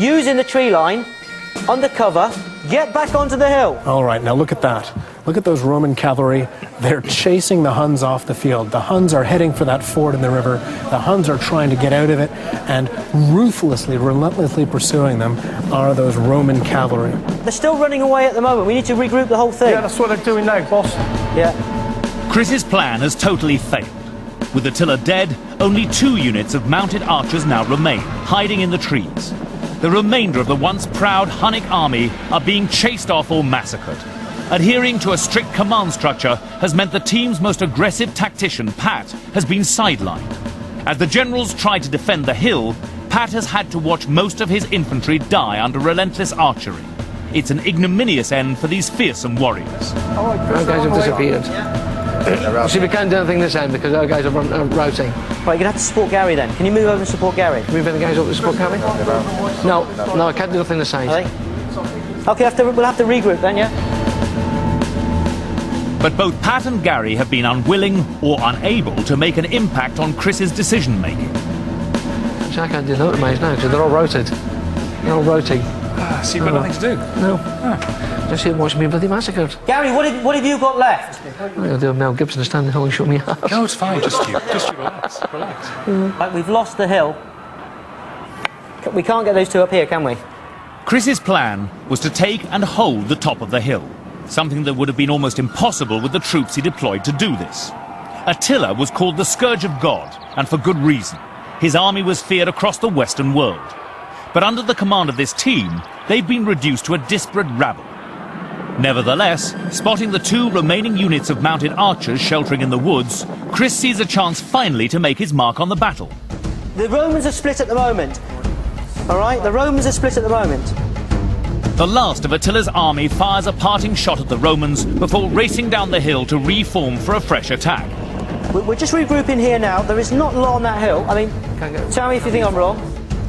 using the tree line, under cover, get back onto the hill. All right, now look at that. Look at those Roman cavalry. They're chasing the Huns off the field. The Huns are heading for that ford in the river. The Huns are trying to get out of it, and ruthlessly, relentlessly pursuing them are those Roman cavalry. They're still running away at the moment. We need to regroup the whole thing. Yeah, that's what they're doing now, boss. Yeah. Chris's plan has totally failed. With Attila dead, only 2 units of mounted archers now remain, hiding in the trees. The remainder of the once proud Hunnic army are being chased off or massacred. Adhering to a strict command structure has meant the team's most aggressive tactician, Pat, has been sidelined. As the generals tried to defend the hill, Pat has had to watch most of his infantry die under relentless archery. It's an ignominious end for these fearsome warriors. Our guys have disappeared. See, we can't do anything this end because our guys are routing. Right, you're going to have to support Gary then. Can you move over and support Gary? Move the guys up to support Gary? No, I can't do nothing this side. Okay, we'll have to regroup then, yeah? But both Pat and Gary have been unwilling or unable to make an impact on Chris's decision-making. So I can't do nothing, mate, now, because they're all routed. They're all routing. So you've got nothing to do? No. Just sit and watch me bloody massacred. Gary, what have you got left? I'll do Mel Gibson standing there and show me ass. No, it's fine, just you relax, relax. Right, we've lost the hill. We can't get those two up here, can we? Chris's plan was to take and hold the top of the hill, something that would have been almost impossible with the troops he deployed to do this. Attila was called the Scourge of God, and for good reason. His army was feared across the Western world. But under the command of this team, they've been reduced to a disparate rabble. Nevertheless, spotting the 2 remaining units of mounted archers sheltering in the woods, Chris sees a chance finally to make his mark on the battle. The Romans are split at the moment. All right, the Romans are split at the moment. The last of Attila's army fires a parting shot at the Romans before racing down the hill to reform for a fresh attack. We're just regrouping here now. There is not a lot on that hill. I mean, tell me if you think I'm wrong.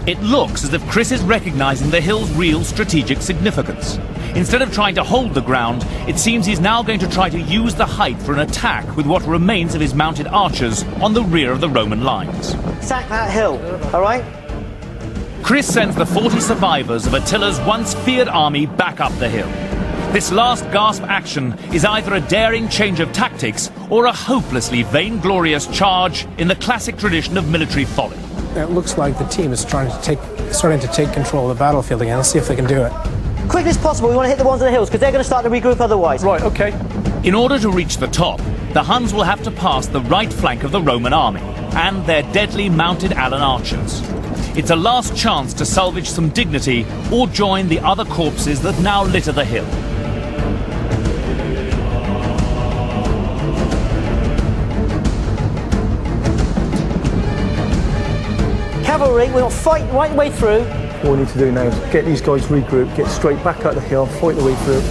It looks as if Chris is recognizing the hill's real strategic significance. Instead of trying to hold the ground, it seems he's now going to try to use the height for an attack with what remains of his mounted archers on the rear of the Roman lines. Sack that hill, all right? Chris sends the 40 survivors of Attila's once feared army back up the hill. This last gasp action is either a daring change of tactics or a hopelessly vainglorious charge in the classic tradition of military folly. It looks like the team is starting to take control of the battlefield again. Let's see if they can do it. Quick as possible, we want to hit the ones on the hills because they're going to start to regroup otherwise. Right, okay. In order to reach the top, the Huns will have to pass the right flank of the Roman army and their deadly mounted Alan archers. It's a last chance to salvage some dignity or join the other corpses that now litter the hill. Cavalry, we'll fight right the way through. All we need to do now is get these guys regrouped, get straight back up the hill, fight the way through.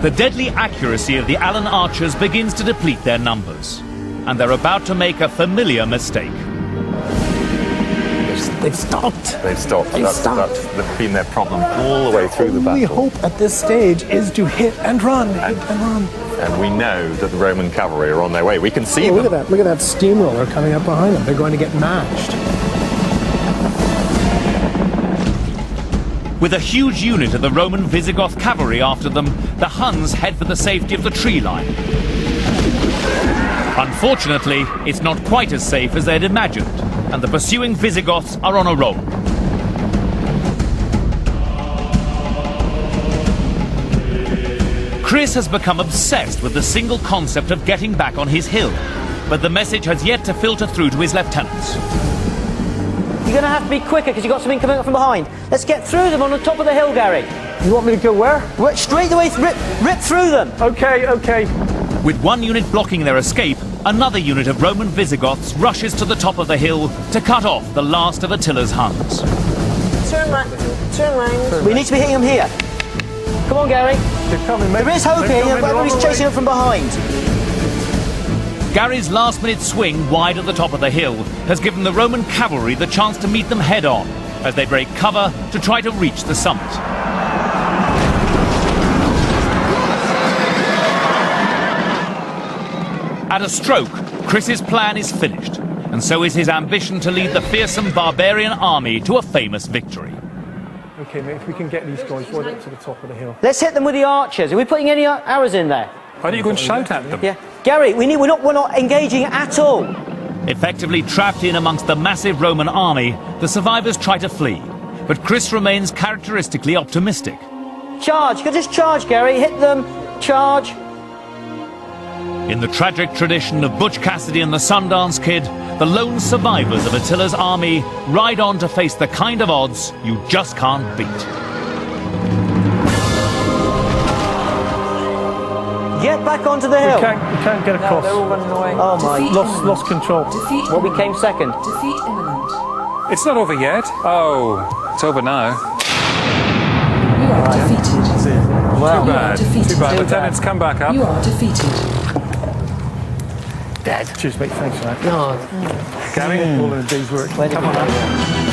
The deadly accuracy of the Alan archers begins to deplete their numbers, and they're about to make a familiar mistake. They've stopped. They've stopped. That's been their problem all the way through the The only battle. hope at this stage is to hit and run, hit and run. And we know that the Roman cavalry are on their way. We can see them. Look at that steamroller coming up behind them. They're going to get mashed. With a huge unit of the Roman Visigoth cavalry after them, the Huns head for the safety of the tree line. Unfortunately, it's not quite as safe as they'd imagined, and the pursuing Visigoths are on a roll. Chris has become obsessed with the single concept of getting back on his hill, but the message has yet to filter through to his lieutenants. You're going to have to be quicker because you've got something coming up from behind. Let's get through them on the top of the hill, Gary. You want me to go where? Straight away, rip through them. Okay, okay. With one unit blocking their escape, another unit of Roman Visigoths rushes to the top of the hill to cut off the last of Attila's Huns. Turn round. We need to be hitting them here. Come on, Gary. They're coming, mate. There is hope here, but he's chasing them from behind. Gary's last-minute swing wide at the top of the hill has given the Roman cavalry the chance to meet them head-on as they break cover to try to reach the summit. At a stroke, Chris's plan is finished, and so is his ambition to lead the fearsome barbarian army to a famous victory. Okay, mate, if we can get these guys right up to the top of the hill. Let's hit them with the archers. Are we putting any arrows in there? Why don't you go and shout at them? Yeah. Gary, we're not engaging at all. Effectively trapped in amongst the massive Roman army, the survivors try to flee. But Chris remains characteristically optimistic. Charge. Just charge, Gary. Hit them. Charge. In the tragic tradition of Butch Cassidy and the Sundance Kid, the lone survivors of Attila's army ride on to face the kind of odds you just can't beat. Get back onto the hill. We can't get across. They're all running away. Oh my. Lost control. Defeat Well, we came second. Defeat imminent. It's not over yet. Oh, it's over now. You are defeated. Wow. You are defeated. Too bad. Lieutenants, come back up. You are defeated. Dead. Cheers, mate. Thanks for that. No, Gary, all in a day's work. Where did Come we on, go? man.